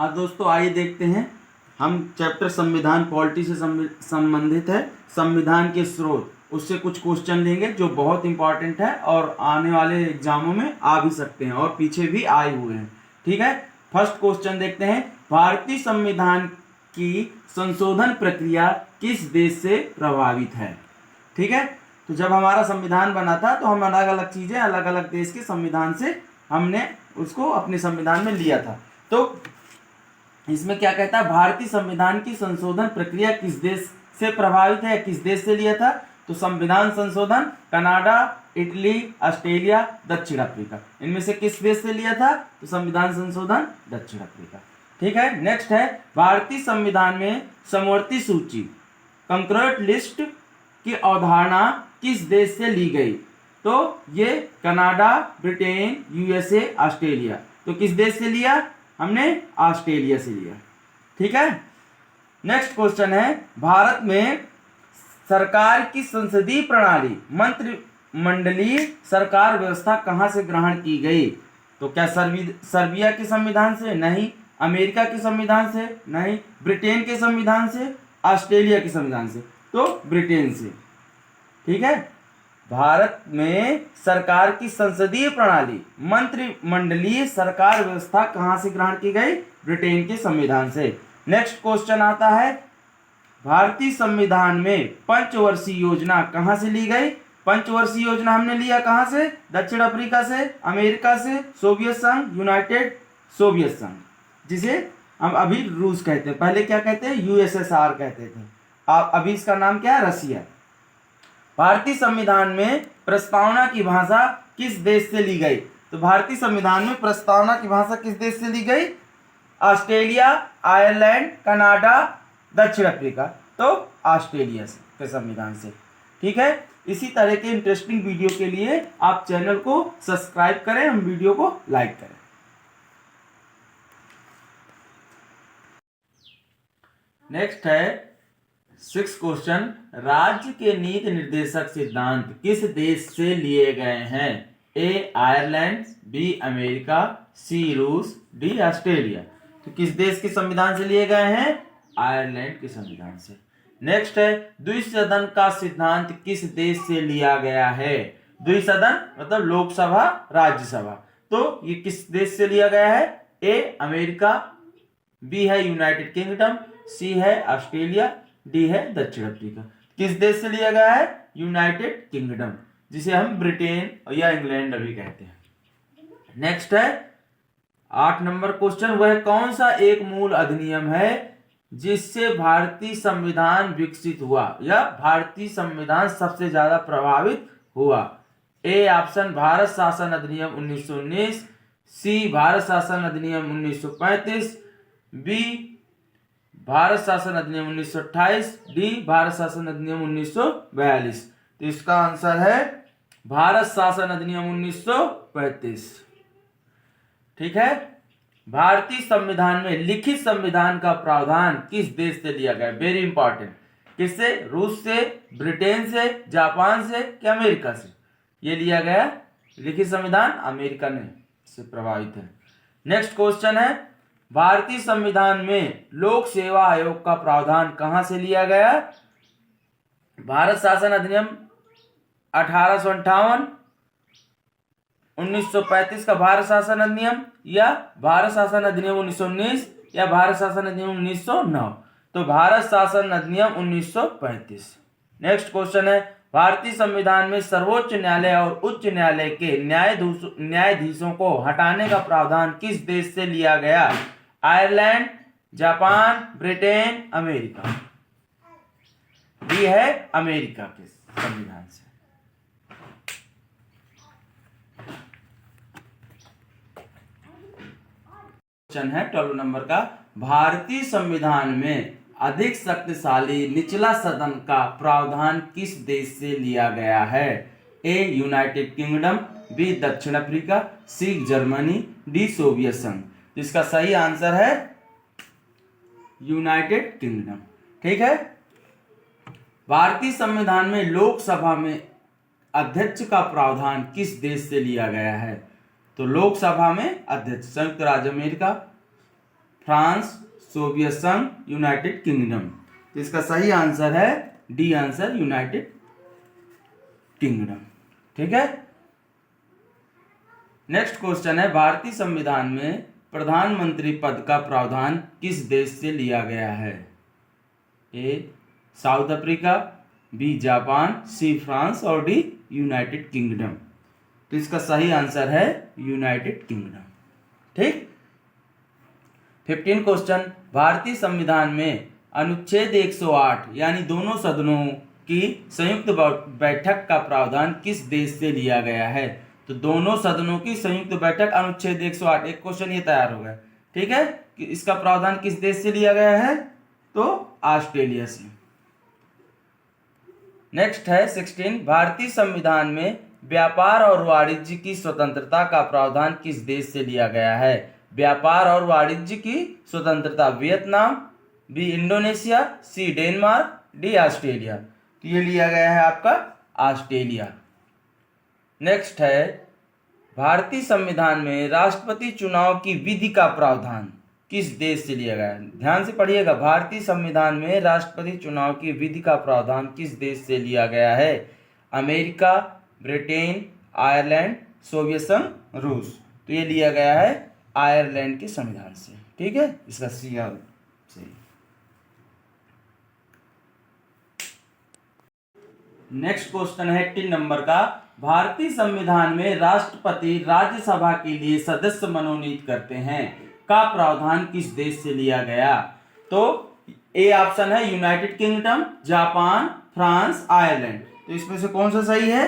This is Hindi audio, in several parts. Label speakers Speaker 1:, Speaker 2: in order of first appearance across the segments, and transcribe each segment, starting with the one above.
Speaker 1: हाँ दोस्तों, आइए देखते हैं। हम चैप्टर संविधान पॉलिटी से संबंधित है। संविधान के स्रोत, उससे कुछ क्वेश्चन लेंगे जो बहुत इंपॉर्टेंट है और आने वाले एग्जामों में आ भी सकते हैं और पीछे भी आए हुए हैं। ठीक है, फर्स्ट क्वेश्चन देखते हैं। भारतीय संविधान की संशोधन प्रक्रिया किस देश से प्रभावित है? ठीक है, तो जब हमारा संविधान बना था तो हम अलग अलग चीजें अलग अलग देश के संविधान से हमने उसको अपने संविधान में लिया था। तो इसमें क्या कहता है, भारतीय संविधान की संशोधन प्रक्रिया किस देश से प्रभावित है, किस देश से लिया था? तो संविधान संशोधन कनाडा, इटली, ऑस्ट्रेलिया, दक्षिण अफ्रीका, इनमें से किस देश से लिया था? तो संविधान संशोधन दक्षिण अफ्रीका। ठीक है, नेक्स्ट है, भारतीय संविधान में समवर्ती सूची कंकरेंट लिस्ट की अवधारणा किस देश से ली गई? तो ये कनाडा, ब्रिटेन, यूएसए, ऑस्ट्रेलिया। तो किस देश से लिया? हमने ऑस्ट्रेलिया से लिया। ठीक है, नेक्स्ट क्वेश्चन है, भारत में सरकार की संसदीय प्रणाली मंत्रिमंडलीय सरकार व्यवस्था कहां से ग्रहण की गई? तो क्या सर्बिया के संविधान से? नहीं। अमेरिका के संविधान से? नहीं। ब्रिटेन के संविधान से? ऑस्ट्रेलिया के संविधान से? तो ब्रिटेन से। ठीक है, भारत में सरकार की संसदीय प्रणाली मंत्रिमंडलीय सरकार व्यवस्था कहां से ग्रहण की गई? ब्रिटेन के संविधान से। नेक्स्ट क्वेश्चन आता है, भारतीय संविधान में पंचवर्षीय योजना कहां से ली गई? पंचवर्षीय योजना हमने लिया कहां से? दक्षिण अफ्रीका से, अमेरिका से, सोवियत संघ, यूनाइटेड सोवियत संघ, जिसे हम अभी रूस कहते हैं। पहले क्या कहते हैं? यूएसएसआर कहते थे। अभी इसका नाम क्या है? रसिया। भारतीय संविधान में प्रस्तावना की भाषा किस देश से ली गई? तो भारतीय संविधान में प्रस्तावना की भाषा किस देश से ली गई? ऑस्ट्रेलिया, आयरलैंड, कनाडा, दक्षिण अफ्रीका। तो ऑस्ट्रेलिया के संविधान से। ठीक है, इसी तरह के इंटरेस्टिंग वीडियो के लिए आप चैनल को सब्सक्राइब करें, हम वीडियो को लाइक करें। नेक्स्ट है 6 क्वेश्चन, राज्य के नीति निर्देशक सिद्धांत किस देश से लिए गए हैं? ए आयरलैंड, बी अमेरिका, सी रूस, डी ऑस्ट्रेलिया। तो किस देश के संविधान से लिए गए हैं? आयरलैंड के संविधान से। नेक्स्ट है, द्विसदन का सिद्धांत किस देश से लिया गया है? द्विसदन मतलब लोकसभा, राज्यसभा। तो ये किस देश से लिया गया है? ए अमेरिका, बी है यूनाइटेड किंगडम, सी है ऑस्ट्रेलिया, डी है दक्षिण अफ्रीका। किस देश से लिया गया है? यूनाइटेड किंगडम, जिसे हम ब्रिटेन या इंग्लैंड अभी कहते हैं। नेक्स्ट है 8 नंबर क्वेश्चन, वह कौन सा एक मूल अधिनियम है जिससे भारतीय संविधान विकसित हुआ या भारतीय संविधान सबसे ज्यादा प्रभावित हुआ? ए ऑप्शन भारत शासन अधिनियम 1919, सी भारत शासन अधिनियम 1935, बी भारत शासन अधिनियम 1928, डी भारत शासन अधिनियम 1942। तो इसका आंसर है भारत शासन अधिनियम 1935। ठीक है, भारतीय संविधान में लिखित संविधान का प्रावधान किस देश से लिया गया? Very important. किससे? रूस से, ब्रिटेन से, जापान से क्या अमेरिका से? ये लिया गया लिखित संविधान अमेरिका ने से प्रभावित है। नेक्स्ट क्वेश्चन है, भारतीय संविधान में लोक सेवा आयोग का प्रावधान कहां से लिया गया? भारत शासन अधिनियम 1858, 1935 का भारत शासन अधिनियम, या भारत शासन अधिनियम 1919, या भारत शासन अधिनियम 1909। तो भारत शासन अधिनियम 1935। नेक्स्ट क्वेश्चन है, भारतीय संविधान में सर्वोच्च न्यायालय और उच्च न्यायालय के न्यायाधीशों को हटाने का प्रावधान किस देश से लिया गया? Ireland, Japan, Britain, America. D है अमेरिका के संविधान से। क्वेश्चन है 12 नंबर का, भारतीय संविधान में अधिक शक्तिशाली निचला सदन का प्रावधान किस देश से लिया गया है? ए यूनाइटेड किंगडम, बी दक्षिण Africa, C Germany, D Soviet संघ। इसका सही आंसर है यूनाइटेड किंगडम। ठीक है, भारतीय संविधान में लोकसभा में अध्यक्ष का प्रावधान किस देश से लिया गया है? तो लोकसभा में अध्यक्ष संयुक्त राज्य अमेरिका, फ्रांस, सोवियत संघ, यूनाइटेड किंगडम। तो इसका सही आंसर है डी आंसर, यूनाइटेड किंगडम। ठीक है। नेक्स्ट क्वेश्चन है, भारतीय संविधान में प्रधानमंत्री पद का प्रावधान किस देश से लिया गया है? A South Africa, B Japan, C France और डी यूनाइटेड किंगडम। तो इसका सही आंसर है यूनाइटेड किंगडम। ठीक। 15 क्वेश्चन, भारतीय संविधान में अनुच्छेद 108 यानी दोनों सदनों की संयुक्त बैठक का प्रावधान किस देश से लिया गया है? तो दोनों सदनों की संयुक्त बैठक अनुच्छेद 108, एक क्वेश्चन ये तैयार हो गया। ठीक है, कि इसका प्रावधान किस देश से लिया गया है? तो ऑस्ट्रेलिया से। नेक्स्ट है 16, भारतीय संविधान में व्यापार और वाणिज्य की स्वतंत्रता का प्रावधान किस देश से लिया गया है? व्यापार और वाणिज्य की स्वतंत्रता, Vietnam, B Indonesia, C Denmark, D Australia. तो ये लिया गया है आपका ऑस्ट्रेलिया। नेक्स्ट है, भारतीय संविधान में राष्ट्रपति चुनाव की विधि का प्रावधान किस देश से लिया गया है? ध्यान से पढ़िएगा, भारतीय संविधान में राष्ट्रपति चुनाव की विधि का प्रावधान किस देश से लिया गया है? अमेरिका, ब्रिटेन, आयरलैंड, सोवियत संघ, रूस। तो ये लिया गया है आयरलैंड के संविधान से। ठीक है, इसका सी सही। नेक्स्ट क्वेश्चन है 18 नंबर का, भारतीय संविधान में राष्ट्रपति राज्यसभा के लिए सदस्य मनोनीत करते हैं का प्रावधान किस देश से लिया गया? तो ए ऑप्शन है United kingdom, Japan, France, Ireland. तो इसमें से कौन सा सही है?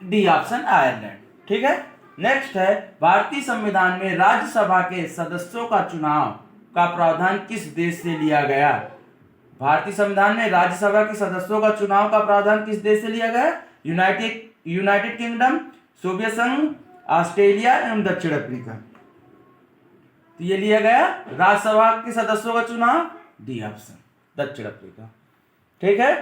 Speaker 1: D option, Ireland. ठीक है। नेक्स्ट है, भारतीय संविधान में राज्यसभा के सदस्यों का चुनाव का प्रावधान किस देश से लिया गया? भारतीय संविधान में राज्यसभा के सदस्यों का चुनाव का प्रावधान किस देश से लिया गया? यूनाइटेड किंगडम, सोवियत संघ, ऑस्ट्रेलिया एवं दक्षिण अफ्रीका। तो ये लिया गया राज्यसभा के सदस्यों का चुनाव, डी ऑप्शन, दक्षिण अफ्रीका। ठीक है।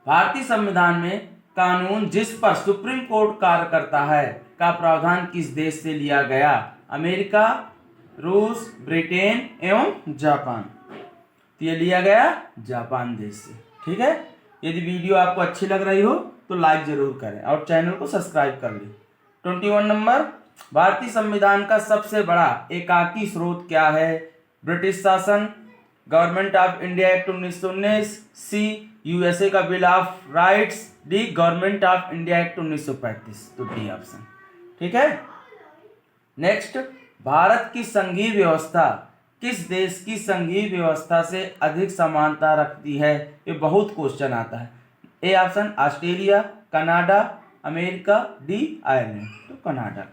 Speaker 1: भारतीय संविधान में कानून जिस पर सुप्रीम कोर्ट कार्य करता है का प्रावधान किस देश से लिया गया? अमेरिका, रूस, ब्रिटेन एवं जापान। तो ये लिया गया जापान देश से। ठीक है। यदि वीडियो आपको अच्छी लग रही हो तो लाइक जरूर करें और चैनल को सब्सक्राइब कर लें। 21 नंबर, भारतीय संविधान का सबसे बड़ा एकाकी स्रोत क्या है? ब्रिटिश शासन, Government of India Act 1919, C USA का bill of rights, D Government of India Act 1935। तो डी ऑप्शन। ठीक है। नेक्स्ट, भारत की संघीय व्यवस्था किस देश की संघीय व्यवस्था से अधिक समानता रखती है? ये बहुत क्वेश्चन आता है। A option, Australia, Canada, America, D Ireland. तो कनाडा।